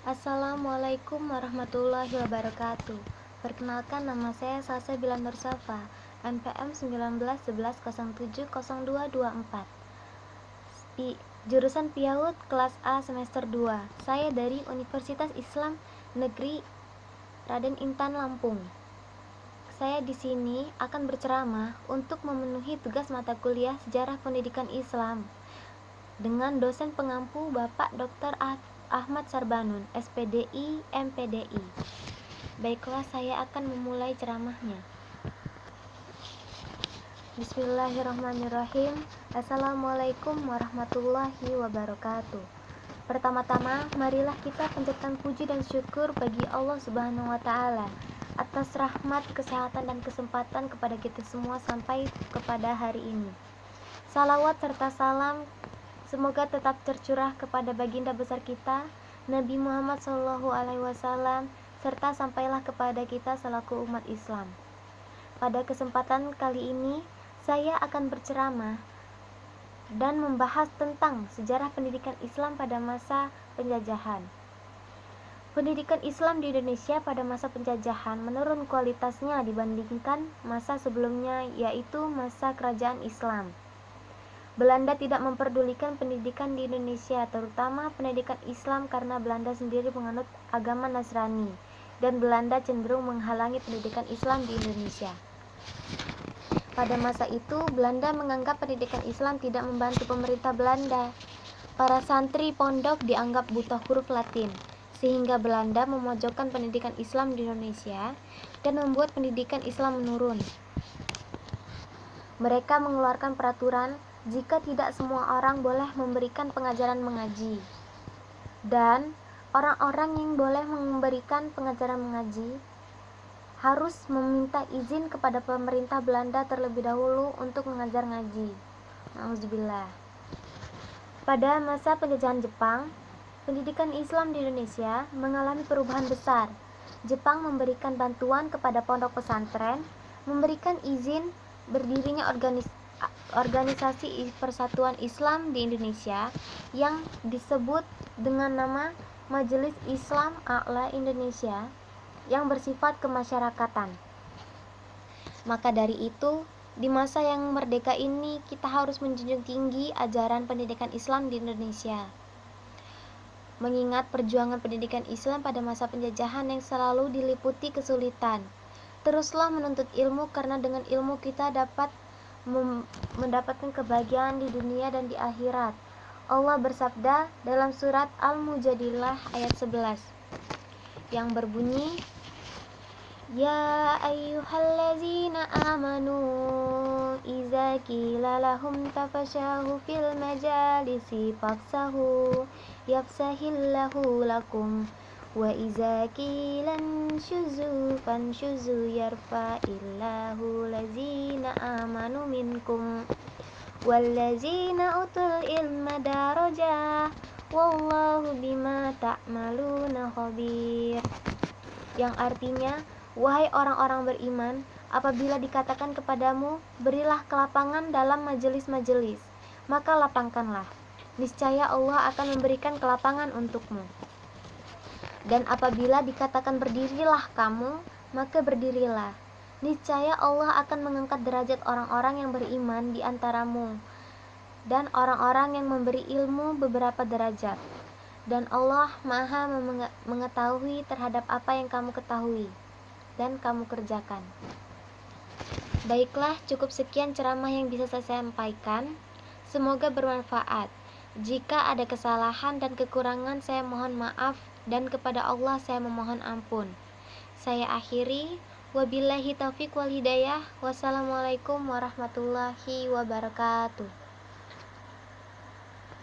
Assalamualaikum warahmatullahi wabarakatuh. Perkenalkan, nama saya Salsa Bila Nursafa, NPM 1911070224. Jurusan PIAUD kelas A semester 2. Saya dari Universitas Islam Negeri Raden Intan Lampung. Saya di sini akan berceramah untuk memenuhi tugas mata kuliah Sejarah Pendidikan Islam dengan dosen pengampu Bapak Dr. Ahmad Sarbanun, SPDI, MPDI. Baiklah, saya akan memulai ceramahnya. Bismillahirrahmanirrahim. Assalamualaikum warahmatullahi wabarakatuh. Pertama-tama, marilah kita panjatkan puji dan syukur bagi Allah Subhanahu wa Ta'ala atas rahmat, kesehatan, dan kesempatan kepada kita semua sampai kepada hari ini. Salawat serta salam semoga tetap tercurah kepada baginda besar kita, Nabi Muhammad SAW, serta sampailah kepada kita selaku umat Islam. Pada kesempatan kali ini, saya akan berceramah dan membahas tentang sejarah pendidikan Islam pada masa penjajahan. Pendidikan Islam di Indonesia pada masa penjajahan menurun kualitasnya dibandingkan masa sebelumnya, yaitu masa kerajaan Islam. Belanda tidak memperdulikan pendidikan di Indonesia, terutama pendidikan Islam, karena Belanda sendiri menganut agama Nasrani, dan Belanda cenderung menghalangi pendidikan Islam di Indonesia. Pada masa itu, Belanda menganggap pendidikan Islam tidak membantu pemerintah Belanda. Para santri pondok dianggap buta huruf Latin, sehingga Belanda memojokkan pendidikan Islam di Indonesia dan membuat pendidikan Islam menurun. Mereka mengeluarkan peraturan jika tidak semua orang boleh memberikan pengajaran mengaji, dan orang-orang yang boleh memberikan pengajaran mengaji harus meminta izin kepada pemerintah Belanda terlebih dahulu untuk mengajar ngaji. Nauzubillah. Pada masa penjajahan Jepang, pendidikan Islam di Indonesia mengalami perubahan besar. Jepang memberikan bantuan kepada pondok pesantren, memberikan izin berdirinya organisasi Persatuan Islam di Indonesia yang disebut dengan nama Majelis Islam A'la Indonesia yang bersifat kemasyarakatan. Maka dari itu, di masa yang merdeka ini kita harus menjunjung tinggi ajaran pendidikan Islam di Indonesia. Mengingat perjuangan pendidikan Islam pada masa penjajahan yang selalu diliputi kesulitan, teruslah menuntut ilmu, karena dengan ilmu kita dapat mendapatkan kebahagiaan di dunia dan di akhirat. Allah bersabda dalam surat Al-Mujadilah ayat 11 yang berbunyi, Ya ayyuhallazina amanu iza qila lahum tafashahu fil majalisi fafsahu yafsahillahu lakum wa iza qilan syuzu fanshuzu yarfa'illahu lazina amanu minkum wallazina utul ilma darajah wallahu bima ta'maluna khabir. Yang artinya, wahai orang-orang beriman, apabila dikatakan kepadamu, berilah kelapangan dalam majelis-majelis, maka lapangkanlah. Niscaya Allah akan memberikan kelapangan untukmu. Dan apabila dikatakan berdirilah kamu, maka berdirilah. Niscaya Allah akan mengangkat derajat orang-orang yang beriman di antaramu, dan orang-orang yang memberi ilmu beberapa derajat. Dan Allah Maha mengetahui terhadap apa yang kamu ketahui dan kamu kerjakan. Baiklah, cukup sekian ceramah yang bisa saya sampaikan. Semoga bermanfaat. Jika ada kesalahan dan kekurangan, saya mohon maaf, dan kepada Allah saya memohon ampun. Saya akhiri. Wabillahi taufiq wal hidayah. Wassalamualaikum warahmatullahi wabarakatuh.